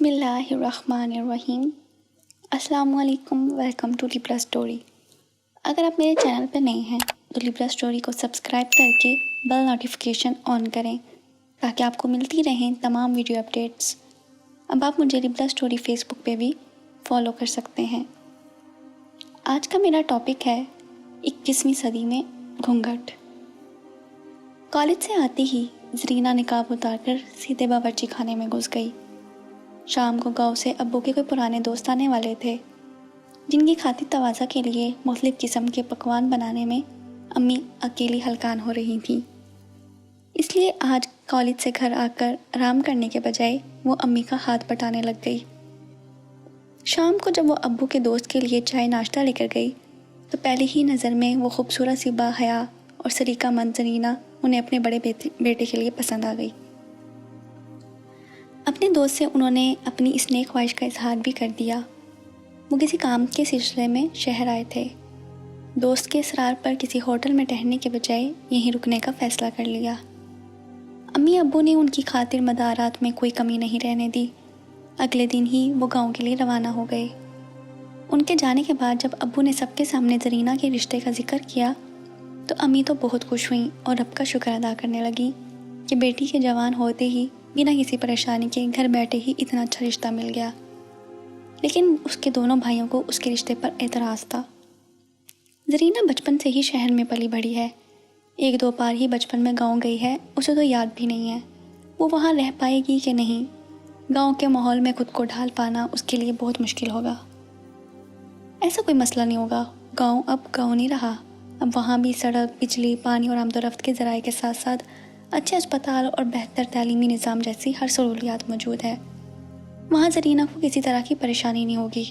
بسم اللہ الرحمن الرحیم۔ السلام علیکم، ویلکم ٹو لبرا اسٹوری۔ اگر آپ میرے چینل پہ نئے ہیں تو لبرا اسٹوری کو سبسکرائب کر کے بیل نوٹیفیکیشن آن کریں تاکہ آپ کو ملتی رہیں تمام ویڈیو اپڈیٹس۔ اب آپ مجھے لبرا اسٹوری فیس بک پہ بھی فالو کر سکتے ہیں۔ آج کا میرا ٹاپک ہے 21ویں صدی میں گھونگھٹ۔ کالج سے آتی ہی زرینہ نقاب اتار کر سیدھے باورچی خانے میں گھس گئی۔ شام کو گاؤں سے ابو کے کوئی پرانے دوست آنے والے تھے جن کی خاطر تواضع کے لیے مختلف قسم کے پکوان بنانے میں امی اکیلی ہلکان ہو رہی تھیں۔ اس لیے آج کالج سے گھر آ کر آرام کرنے کے بجائے وہ امی کا ہاتھ بٹانے لگ گئی۔ شام کو جب وہ ابو کے دوست کے لیے چائے ناشتہ لے کر گئی تو پہلی ہی نظر میں وہ خوبصورت سی باحیا اور سلیقہ مند زرینہ انہیں اپنے بڑے بیٹے کے لیے پسند آ گئی۔ اپنے دوست سے انہوں نے اپنی اس نیک خواہش کا اظہار بھی کر دیا۔ وہ کسی کام کے سلسلے میں شہر آئے تھے۔ دوست کے اصرار پر کسی ہوٹل میں ٹہلنے کے بجائے یہیں رکنے کا فیصلہ کر لیا۔ امی ابو نے ان کی خاطر مدارات میں کوئی کمی نہیں رہنے دی۔ اگلے دن ہی وہ گاؤں کے لیے روانہ ہو گئے۔ ان کے جانے کے بعد جب ابو نے سب کے سامنے زرینہ کے رشتے کا ذکر کیا تو امی تو بہت خوش ہوئیں اور رب کا شکر ادا کرنے لگیں کہ بیٹی کے جوان ہوتے ہی بنا کسی پریشانی کے گھر بیٹھے ہی اتنا اچھا رشتہ مل گیا۔ لیکن اس کے دونوں بھائیوں کو اس کے رشتے پر اعتراض تھا۔ زرینہ بچپن سے ہی شہر میں پلی بڑھی ہے۔ ایک دو بار ہی بچپن میں گاؤں گئی ہے، اسے تو یاد بھی نہیں ہے وہ وہاں رہ پائے گی کہ نہیں۔ گاؤں کے ماحول میں خود کو ڈھال پانا اس کے لیے بہت مشکل ہوگا۔ ایسا کوئی مسئلہ نہیں ہوگا، گاؤں اب گاؤں نہیں رہا، اب وہاں بھی سڑک، بجلی، پانی اور آمد و رفت کے ذرائع کے ساتھ ساتھ اچھے اسپتال اور بہتر تعلیمی نظام جیسی ہر سہولیات موجود ہے۔ وہاں زرینہ کو کسی طرح کی پریشانی نہیں ہوگی۔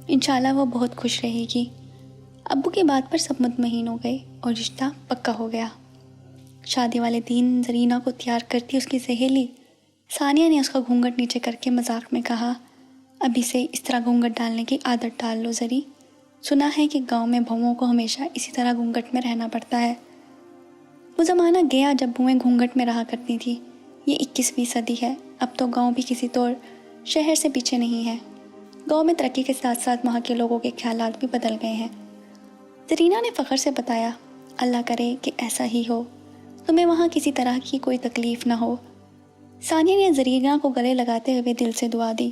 انشاءاللہ وہ بہت خوش رہے گی۔ ابو کی بات پر سب مطمئن ہو گئے اور رشتہ پکا ہو گیا۔ شادی والے دن زرینہ کو تیار کرتی اس کی سہیلی ثانیہ نے اس کا گھونگھٹ نیچے کر کے مذاق میں کہا، ابھی سے اس طرح گھونگھٹ ڈالنے کی عادت ڈال لو زری۔ سنا ہے کہ گاؤں میں بہوؤں کو ہمیشہ اسی طرح گھونگھٹ میں رہنا پڑتا ہے۔ وہ زمانہ گیا جب بہویں گھونگھٹ میں رہا کرتی تھی۔ یہ 21ویں صدی ہے، اب تو گاؤں بھی کسی طور شہر سے پیچھے نہیں ہے۔ گاؤں میں ترقی کے ساتھ ساتھ وہاں کے لوگوں کے خیالات بھی بدل گئے ہیں۔ زرینہ نے فخر سے بتایا، اللہ کرے کہ ایسا ہی ہو، تمہیں وہاں کسی طرح کی کوئی تکلیف نہ ہو۔ ثانیہ نے زرینہ کو گلے لگاتے ہوئے دل سے دعا دی۔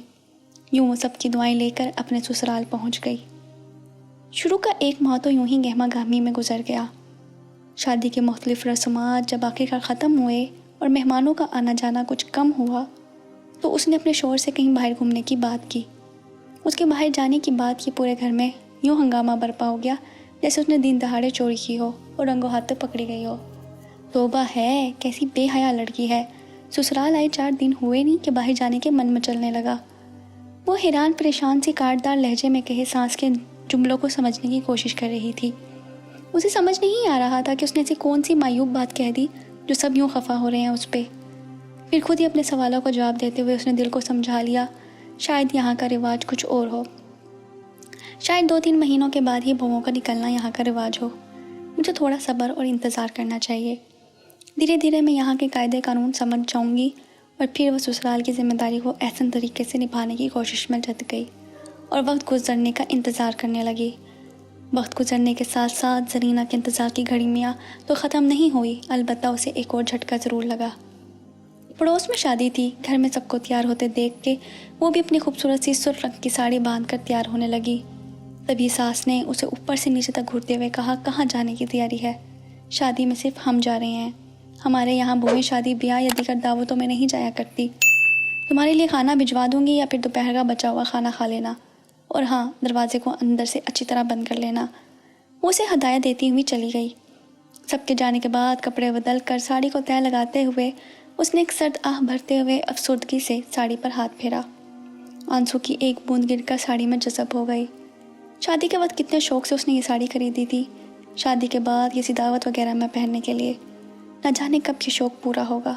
یوں وہ سب کی دعائیں لے کر اپنے سسرال پہنچ گئی۔ شروع کا ایک ماہ تو یوں ہی گہما گہمی میں گزر گیا۔ شادی کے مختلف رسومات جب آخرکار ختم ہوئے اور مہمانوں کا آنا جانا کچھ کم ہوا تو اس نے اپنے شوہر سے کہیں باہر گھومنے کی بات کی۔ اس کے باہر جانے کی بات کی پورے گھر میں یوں ہنگامہ برپا ہو گیا جیسے اس نے دن دہاڑے چوری کی ہو اور رنگوں ہاتھ پکڑی گئی ہو۔ توبہ ہے، کیسی بے حیا لڑکی ہے، سسرال آئے 4 دن ہوئے نہیں کہ باہر جانے کے من مچلنے لگا۔ وہ حیران پریشان سی کاٹدار لہجے میں کہے سانس کے جملوں کو سمجھنے کی کوشش کر رہی تھی۔ اسے سمجھ نہیں آ رہا تھا کہ اس نے ایسی کون سی معیوب بات کہہ دی جو سب یوں خفا ہو رہے ہیں اس پہ۔ پھر خود ہی اپنے سوالوں کو جواب دیتے ہوئے اس نے دل کو سمجھا لیا، شاید یہاں کا رواج کچھ اور ہو، شاید 2-3 مہینوں کے بعد ہی بہوؤں کا نکلنا یہاں کا رواج ہو۔ مجھے تھوڑا صبر اور انتظار کرنا چاہیے، دھیرے دھیرے میں یہاں کے قاعدے قانون سمجھ جاؤں گی۔ اور پھر وہ سسرال کی ذمہ داری کو احسن طریقے سے نبھانے کی کوشش میں جت گئی اور وقت گزرنے کا انتظار کرنے لگی۔ وقت گزرنے کے ساتھ ساتھ زرینہ کے انتظار کی گھڑی میاں تو ختم نہیں ہوئی، البتہ اسے ایک اور جھٹکا ضرور لگا۔ پڑوس میں شادی تھی، گھر میں سب کو تیار ہوتے دیکھ کے وہ بھی اپنی خوبصورت سی سرخ رنگ کی ساڑی باندھ کر تیار ہونے لگی۔ تبھی ساس نے اسے اوپر سے نیچے تک گھورتے ہوئے کہا، کہاں جانے کی تیاری ہے؟ شادی میں صرف ہم جا رہے ہیں، ہمارے یہاں بہویں شادی بیاہ یا دیگر دعوتوں میں نہیں جایا کرتی۔ تمہارے لیے کھانا بھجوا دوں گی یا پھر دوپہر کا بچا ہوا کھانا کھا لینا، اور ہاں، دروازے کو اندر سے اچھی طرح بند کر لینا۔ وہ اسے ہدایت دیتی ہوئی چلی گئی۔ سب کے جانے کے بعد کپڑے بدل کر ساڑی کو تہہ لگاتے ہوئے اس نے ایک سرد آہ بھرتے ہوئے افسردگی سے ساڑی پر ہاتھ پھیرا۔ آنسو کی ایک بوند گر کر ساڑی میں جذب ہو گئی۔ شادی کے وقت کتنے شوق سے اس نے یہ ساڑی خریدی تھی، شادی کے بعد کسی دعوت وغیرہ میں پہننے کے لیے۔ نہ جانے کب یہ شوق پورا ہوگا،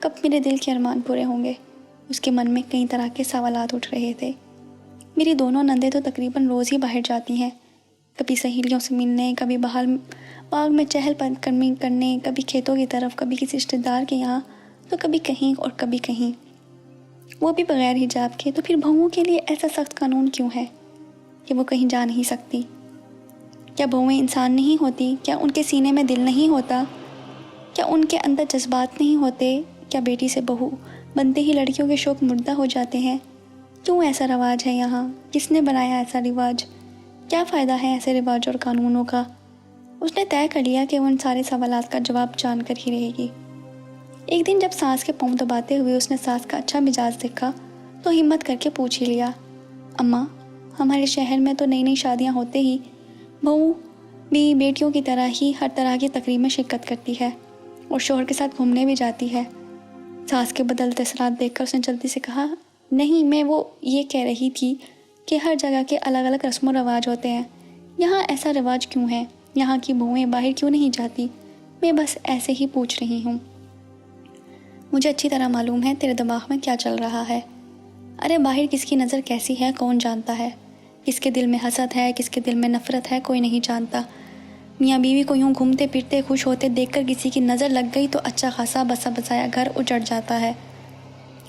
کب میرے دل کے ارمان پورے ہوں گے۔ اس کے من میں کئی طرح کے سوالات اٹھ رہے تھے۔ میری دونوں نندیں تو تقریباً روز ہی باہر جاتی ہیں، کبھی سہیلیوں سے ملنے، کبھی باہر باغ میں چہل قدمی کرنے، کبھی کھیتوں کی طرف، کبھی کسی رشتے دار کے یہاں، تو کبھی کہیں اور کبھی کہیں۔ وہ بھی بغیر حجاب کے، تو پھر بہوؤں کے لیے ایسا سخت قانون کیوں ہے کہ وہ کہیں جا نہیں سکتی؟ کیا بہویں انسان نہیں ہوتی؟ کیا ان کے سینے میں دل نہیں ہوتا؟ کیا ان کے اندر جذبات نہیں ہوتے؟ کیا بیٹی سے بہو بنتے ہی لڑکیوں کے شوق مردہ ہو جاتے ہیں؟ کیوں ایسا رواج ہے یہاں؟ کس نے بنایا ایسا رواج؟ کیا فائدہ ہے ایسے رواج اور قانونوں کا؟ اس نے طے کر لیا کہ وہ ان سارے سوالات کا جواب جان کر ہی رہے گی۔ ایک دن جب ساس کے پاؤں دباتے ہوئے اس نے ساس کا اچھا مزاج دیکھا تو ہمت کر کے پوچھ ہی لیا، اماں، ہمارے شہر میں تو نئی نئی شادیاں ہوتے ہی بہو بھی بیٹیوں کی طرح ہی ہر طرح کی تقریب میں شرکت کرتی ہے اور شوہر کے ساتھ گھومنے بھی جاتی ہے۔ ساس کے بدلتے اثرات دیکھ کر اس نے جلدی سے کہا، نہیں، میں وہ یہ کہہ رہی تھی کہ ہر جگہ کے الگ الگ رسم و رواج ہوتے ہیں، یہاں ایسا رواج کیوں ہے؟ یہاں کی بہویں باہر کیوں نہیں جاتی؟ میں بس ایسے ہی پوچھ رہی ہوں۔ مجھے اچھی طرح معلوم ہے تیرے دماغ میں کیا چل رہا ہے۔ ارے باہر کس کی نظر کیسی ہے کون جانتا ہے؟ کس کے دل میں حسد ہے، کس کے دل میں نفرت ہے، کوئی نہیں جانتا۔ میاں بیوی کو یوں گھومتے پھرتے خوش ہوتے دیکھ کر کسی کی نظر لگ گئی تو اچھا خاصا بسا بسایا گھر اجڑ جاتا ہے،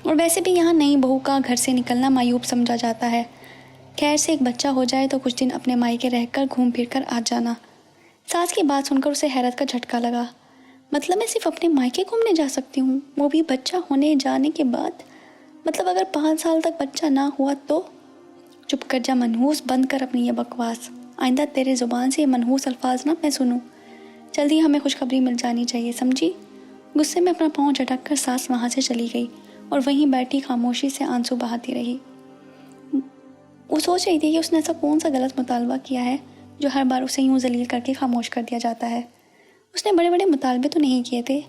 اور ویسے بھی یہاں نئی بہو کا گھر سے نکلنا معیوب سمجھا جاتا ہے۔ خیر سے ایک بچہ ہو جائے تو کچھ دن اپنے مائکے رہ کر گھوم پھر کر آ جانا۔ ساس کی بات سن کر اسے حیرت کا جھٹکا لگا۔ مطلب میں صرف اپنے مائکے گھومنے جا سکتی ہوں، وہ بھی بچہ ہونے جانے کے بعد؟ مطلب اگر 5 سال تک بچہ نہ ہوا تو؟ چپ کر جا منحوس، بند کر اپنی یہ بکواس۔ آئندہ تیرے زبان سے یہ منحوس الفاظ نہ میں سنوں۔ جلدی ہمیں خوشخبری مل جانی چاہیے، سمجھی؟ غصے میں اپنا پاؤں جھٹک کر ساس وہاں سے چلی گئی اور وہیں بیٹھی خاموشی سے آنسو بہاتی رہی۔ وہ سوچ رہی تھی کہ اس نے ایسا کون سا غلط مطالبہ کیا ہے جو ہر بار اسے یوں ذلیل کر کے خاموش کر دیا جاتا ہے۔ اس نے بڑے بڑے مطالبے تو نہیں کیے تھے،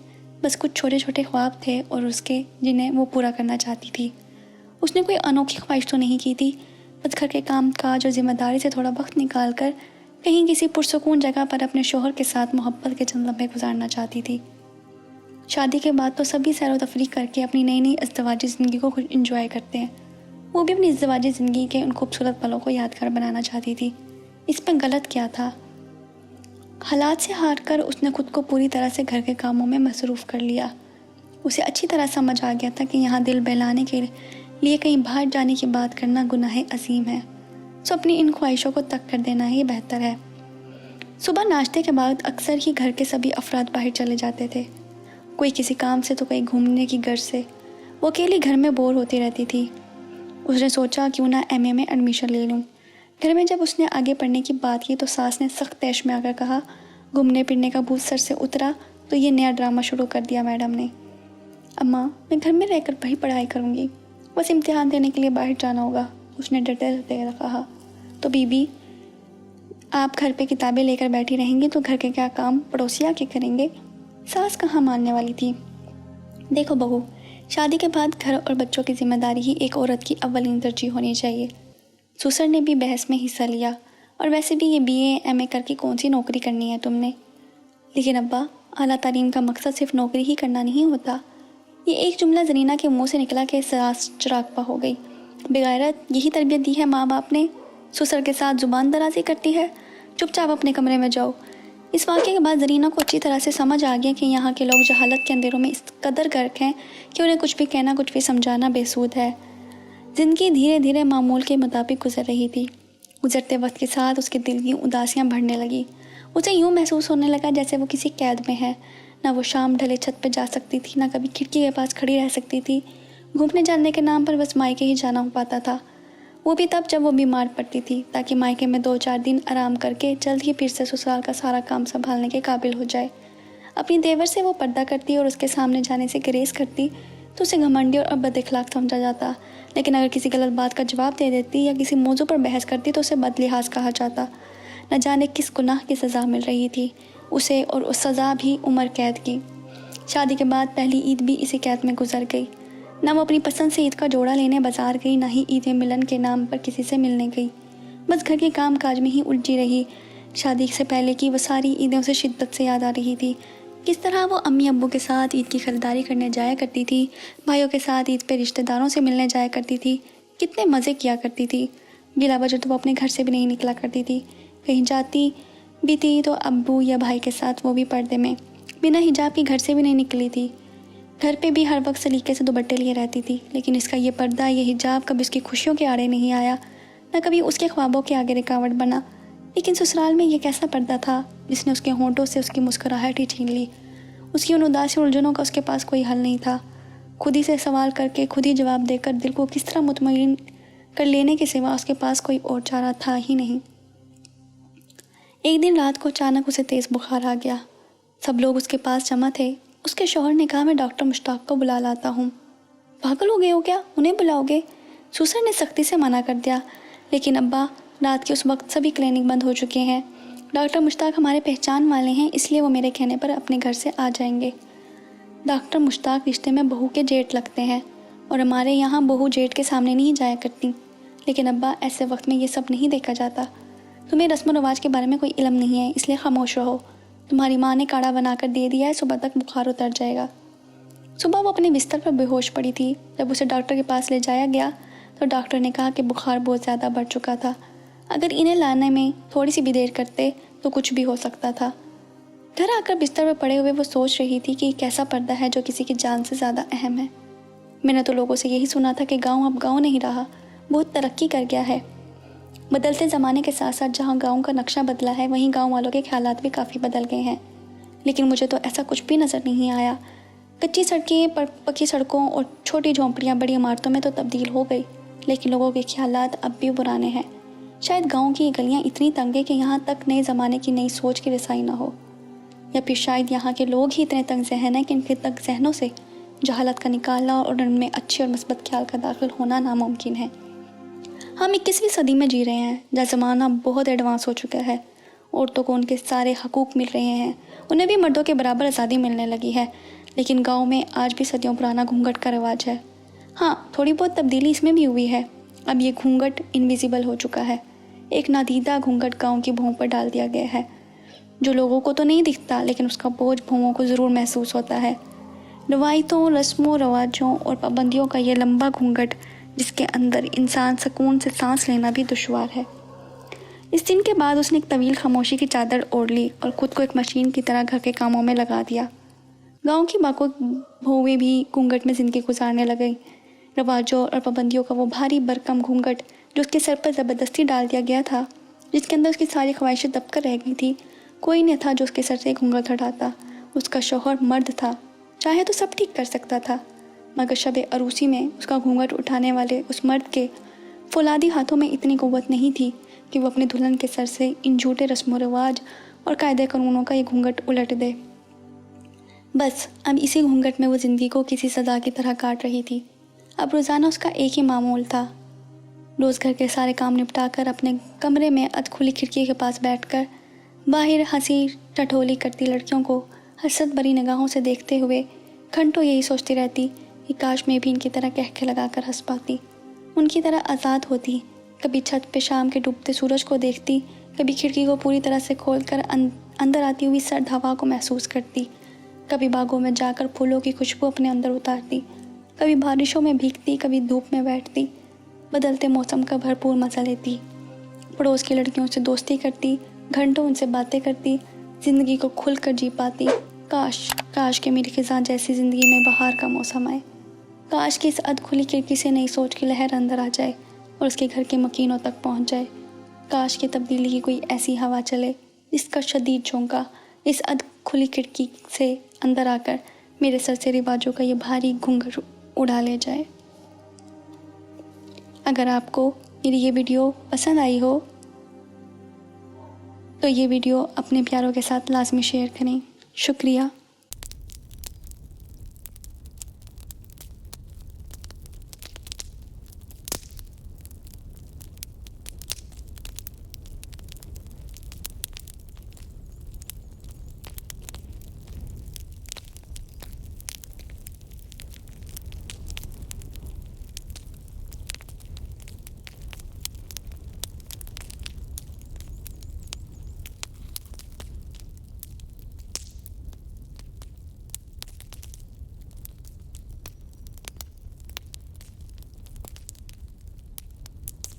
بس کچھ چھوٹے چھوٹے خواب تھے اور اس کے جنہیں وہ پورا کرنا چاہتی تھی۔ اس نے کوئی انوکھی خواہش تو نہیں کی تھی، بس گھر کے کام کاج اور ذمہ داری سے تھوڑا وقت نکال کر کہیں کسی پرسکون جگہ پر اپنے شوہر کے ساتھ محبت کے چند لمحے گزارنا چاہتی تھی۔ شادی کے بعد تو سبھی سیر و تفریح کر کے اپنی نئی نئی ازدواجی زندگی کو انجوائے کرتے ہیں، وہ بھی اپنی ازدواجی زندگی کے ان خوبصورت پلوں کو یادگار بنانا چاہتی تھی۔ اس میں غلط کیا تھا؟ حالات سے ہار کر اس نے خود کو پوری طرح سے گھر کے کاموں میں مصروف کر لیا۔ اسے اچھی طرح سمجھ آ گیا تھا کہ یہاں دل بہلانے کے لیے کہیں باہر جانے کی بات کرنا گناہ عظیم ہے، سو اپنی ان خواہشوں کو ترک کر دینا ہی بہتر ہے۔ صبح ناشتے کے بعد اکثر ہی گھر کے سبھی افراد باہر چلے جاتے تھے، کوئی کسی کام سے تو کوئی گھومنے کی غرض سے۔ وہ اکیلی گھر میں بور ہوتی رہتی تھی۔ اس نے سوچا کیوں نہ ایم اے میں ایڈمیشن لے لوں۔ گھر میں جب اس نے آگے پڑھنے کی بات کی تو ساس نے سخت طیش میں آ کر کہا، گھومنے پھرنے کا بھوت سر سے اترا تو یہ نیا ڈرامہ شروع کر دیا میڈم نے۔ اماں، میں گھر میں رہ کر وہی پڑھائی کروں گی، بس امتحان دینے کے لیے باہر جانا ہوگا، اس نے ڈرتے ڈرتے کہا۔ تو بی آپ گھر پہ کتابیں لے کر بیٹھی رہیں گی تو گھر کے کیا کام پڑوسی آ کے کریں گے؟ ساس کہاں ماننے والی تھی۔ دیکھو بہو، شادی کے بعد گھر اور بچوں کی ذمہ داری ہی ایک عورت کی اولین ترجیح ہونی چاہیے۔ سسر نے بھی بحث میں حصہ لیا، اور ویسے بھی یہ بی اے ایم اے کر کے کون سی نوکری کرنی ہے تم نے؟ لیکن ابا، اعلیٰ تعلیم کا مقصد صرف نوکری ہی کرنا نہیں ہوتا۔ یہ ایک جملہ زرینہ کے منہ سے نکلا کہ ساس چراغ پا ہو گئی۔ بغیرت، یہی تربیت دی ہے ماں باپ نے؟ سسر کے ساتھ زبان درازی کرتی ہے، چپ چاپ اپنے کمرے میں جاؤ۔ اس واقعے کے بعد زرینہ کو اچھی طرح سے سمجھ آ گیا کہ یہاں کے لوگ جہالت کے اندھیروں میں اس قدر غرق ہیں کہ انہیں کچھ بھی کہنا، کچھ بھی سمجھانا بے سود ہے۔ زندگی دھیرے دھیرے معمول کے مطابق گزر رہی تھی۔ گزرتے وقت کے ساتھ اس کے دل کی اداسیاں بڑھنے لگی۔ اسے یوں محسوس ہونے لگا جیسے وہ کسی قید میں ہے، نہ وہ شام ڈھلے چھت پہ جا سکتی تھی، نہ کبھی کھڑکی کے پاس کھڑی رہ سکتی تھی۔ گھومنے جانے کے نام پر بس مائکے ہی جانا ہو پاتا تھا، وہ بھی تب جب وہ بیمار پڑتی تھی، تاکہ مائکے میں 2-4 دن آرام کر کے جلد ہی پھر سے سسرال کا سارا کام سنبھالنے کے قابل ہو جائے۔ اپنی دیور سے وہ پردہ کرتی اور اس کے سامنے جانے سے گریز کرتی تو اسے گھمنڈی اور بد اخلاق سمجھا جاتا، لیکن اگر کسی غلط بات کا جواب دے دیتی یا کسی موضوع پر بحث کرتی تو اسے بد لحاظ کہا جاتا۔ نہ جانے کس گناہ کی سزا مل رہی تھی اسے، اور اس سزا بھی عمر قید کی۔ شادی کے بعد پہلی عید بھی اسی قید میں گزر گئی۔ نہ وہ اپنی پسند سے عید کا جوڑا لینے بازار گئی، نہ ہی عید ملن کے نام پر کسی سے ملنے گئی، بس گھر کے کام کاج میں ہی الجھی رہی۔ شادی سے پہلے کی وہ ساری عیدیں اسے شدت سے یاد آ رہی تھی۔ کس طرح وہ امی ابو کے ساتھ عید کی خریداری کرنے جایا کرتی تھی، بھائیوں کے ساتھ عید پہ رشتہ داروں سے ملنے جایا کرتی تھی، کتنے مزے کیا کرتی تھی۔ بلا وجہ تو وہ اپنے گھر سے بھی نہیں نکلا کرتی تھی، کہیں جاتی بھی تھی تو ابو یا بھائی کے ساتھ، وہ بھی پردے میں، بنا حجاب کے گھر سے بھی نہیں نکلی تھی۔ گھر پہ بھی ہر وقت سلیقے سے دوپٹے لیے رہتی تھی، لیکن اس کا یہ پردہ، یہ حجاب کبھی اس کی خوشیوں کے آڑے نہیں آیا، نہ کبھی اس کے خوابوں کے آگے رکاوٹ بنا۔ لیکن سسرال میں یہ کیسا پردہ تھا جس نے اس کے ہونٹوں سے اس کی مسکراہٹ ہی چھین لی؟ اس کی ان اداسی الجھنوں کا اس کے پاس کوئی حل نہیں تھا۔ خود ہی سے سوال کر کے خود ہی جواب دے کر دل کو کس طرح مطمئن کر لینے کے سوا اس کے پاس کوئی اور چارہ تھا ہی نہیں۔ ایک دن رات کو اچانک اسے تیز بخار آ گیا۔ سب لوگ اس کے پاس جمع تھے۔ اس کے شوہر نے کہا، میں ڈاکٹر مشتاق کو بلا لاتا ہوں۔ پاگل ہو گئے ہو کیا؟ انہیں بلاؤ گے؟ سسر نے سختی سے منع کر دیا، لیکن ابا، رات کے اس وقت سبھی کلینک بند ہو چکے ہیں۔ ڈاکٹر مشتاق ہمارے پہچان والے ہیں، اس لیے وہ میرے کہنے پر اپنے گھر سے آ جائیں گے۔ ڈاکٹر مشتاق رشتے میں بہو کے جیٹ لگتے ہیں، اور ہمارے یہاں بہو جیٹ کے سامنے نہیں جایا کرتی۔ لیکن ابا، ایسے وقت میں یہ سب نہیں دیکھا جاتا۔ تمہیں رسم و رواج کے بارے میں کوئی علم نہیں ہے، اس لیے خاموش رہو۔ تمہاری ماں نے کاڑھا بنا کر دے دیا ہے، صبح تک بخار اتر جائے گا۔ صبح وہ اپنے بستر پر بے ہوش پڑی تھی۔ جب اسے ڈاکٹر کے پاس لے جایا گیا تو ڈاکٹر نے کہا کہ بخار بہت زیادہ بڑھ چکا تھا۔ اگر انہیں لانے میں تھوڑی سی بھی دیر کرتے تو کچھ بھی ہو سکتا تھا۔ گھر آ کر بستر پر پڑے ہوئے وہ سوچ رہی تھی کہ کیسا پردہ ہے جو کسی کی جان سے زیادہ اہم ہے۔ میں نے تو لوگوں سے یہی سنا تھا کہ گاؤں اب گاؤں نہیں رہا، بہت ترقی کر گیا ہے۔ بدلتے زمانے کے ساتھ ساتھ جہاں گاؤں کا نقشہ بدلا ہے، وہیں گاؤں والوں کے خیالات بھی کافی بدل گئے ہیں۔ لیکن مجھے تو ایسا کچھ بھی نظر نہیں آیا۔ کچی سڑکیں پکی سڑکوں اور چھوٹی جھونپڑیاں بڑی عمارتوں میں تو تبدیل ہو گئی، لیکن لوگوں کے خیالات اب بھی پرانے ہیں۔ شاید گاؤں کی گلیاں اتنی تنگ ہیں کہ یہاں تک نئے زمانے کی نئی سوچ کی رسائی نہ ہو، یا پھر شاید یہاں کے لوگ ہی اتنے تنگ ذہن ہیں کہ ان کے تنگ ذہنوں سے جہالت کا نکالنا اور ان میں اچھے اور مثبت خیال کا داخل ہونا ناممکن ہے۔ ہم 21ویں صدی میں جی رہے ہیں، جہاں زمانہ بہت ایڈوانس ہو چکا ہے۔ عورتوں کو ان کے سارے حقوق مل رہے ہیں، انہیں بھی مردوں کے برابر آزادی ملنے لگی ہے، لیکن گاؤں میں آج بھی صدیوں پرانا گھونگھٹ کا رواج ہے۔ ہاں، تھوڑی بہت تبدیلی اس میں بھی ہوئی ہے۔ اب یہ گھونگھٹ انویزیبل ہو چکا ہے، ایک نادیدہ گھونگھٹ گاؤں کی بہوؤں پر ڈال دیا گیا ہے، جو لوگوں کو تو نہیں دکھتا، لیکن اس کا بوجھ بہوؤں کو ضرور محسوس ہوتا ہے۔ روایتوں، رسم و رواجوں اور پابندیوں کا یہ لمبا گھونگھٹ، جس کے اندر انسان سکون سے سانس لینا بھی دشوار ہے۔ اس دن کے بعد اس نے ایک طویل خاموشی کی چادر اوڑھ لی اور خود کو ایک مشین کی طرح گھر کے کاموں میں لگا دیا۔ گاؤں کی باقی بہویں بھی گھونگھٹ میں زندگی گزارنے لگیں۔ رواجوں اور پابندیوں کا وہ بھاری بھرکم گھونگھٹ جو اس کے سر پر زبردستی ڈال دیا گیا تھا، جس کے اندر اس کی ساری خواہشیں دب کر رہ گئی تھی، کوئی نہیں تھا جو اس کے سر سے گھونگھٹ ہٹاتا۔ اس کا شوہر مرد تھا، چاہے تو سب ٹھیک کر سکتا تھا، مگر شب عروسی میں اس کا گھونگھٹ اٹھانے والے اس مرد کے فولادی ہاتھوں میں اتنی قوت نہیں تھی کہ وہ اپنی دلہن کے سر سے ان جھوٹے رسم و رواج اور قاعدے قانونوں کا یہ گھونگھٹ الٹ دے۔ بس اب اسی گھونگھٹ میں وہ زندگی کو کسی سزا کی طرح کاٹ رہی تھی۔ اب روزانہ اس کا ایک ہی معمول تھا، روز گھر کے سارے کام نپٹا کر اپنے کمرے میں ادھ کھلی کھڑکی کے پاس بیٹھ کر باہر ہنسی ٹھٹولی کرتی لڑکیوں کو حسرت بھری نگاہوں سے دیکھتے ہوئے گھنٹوں یہی سوچتی رہتی کہ کاش میں بھی ان کی طرح کہکے لگا کر ہنس پاتی، ان کی طرح آزاد ہوتی۔ کبھی چھت پہ شام کے ڈوبتے سورج کو دیکھتی، کبھی کھڑکی کو پوری طرح سے کھول کر اندر آتی ہوئی سرد ہوا کو محسوس کرتی، کبھی باغوں میں جا کر پھولوں کی خوشبو اپنے اندر اتارتی، کبھی بارشوں میں بھیگتی، کبھی دھوپ میں بیٹھتی، بدلتے موسم کا بھرپور مزہ لیتی، پڑوس کی لڑکیوں سے دوستی کرتی، گھنٹوں ان سے باتیں کرتی، زندگی کو کھل کر جی پاتی۔ کاش کہ میری خزاں جیسی زندگی میں بہار کا موسم آئے، کاش کہ اس ادھ کھلی کھڑکی سے نئی سوچ کی لہر اندر آ جائے اور اس کے گھر کے مکینوں تک پہنچ جائے، کاش کہ تبدیلی کی کوئی ایسی ہوا چلے جس کا شدید جھونکا اس ادھ کھلی کھڑکی سے اندر آ کر میرے سر سے رواجوں کا یہ بھاری گھونگھٹ اڑا لے جائے۔ اگر آپ کو میری یہ ویڈیو پسند آئی ہو تو یہ ویڈیو اپنے پیاروں کے ساتھ لازمی شیئر کریں۔ شکریہ۔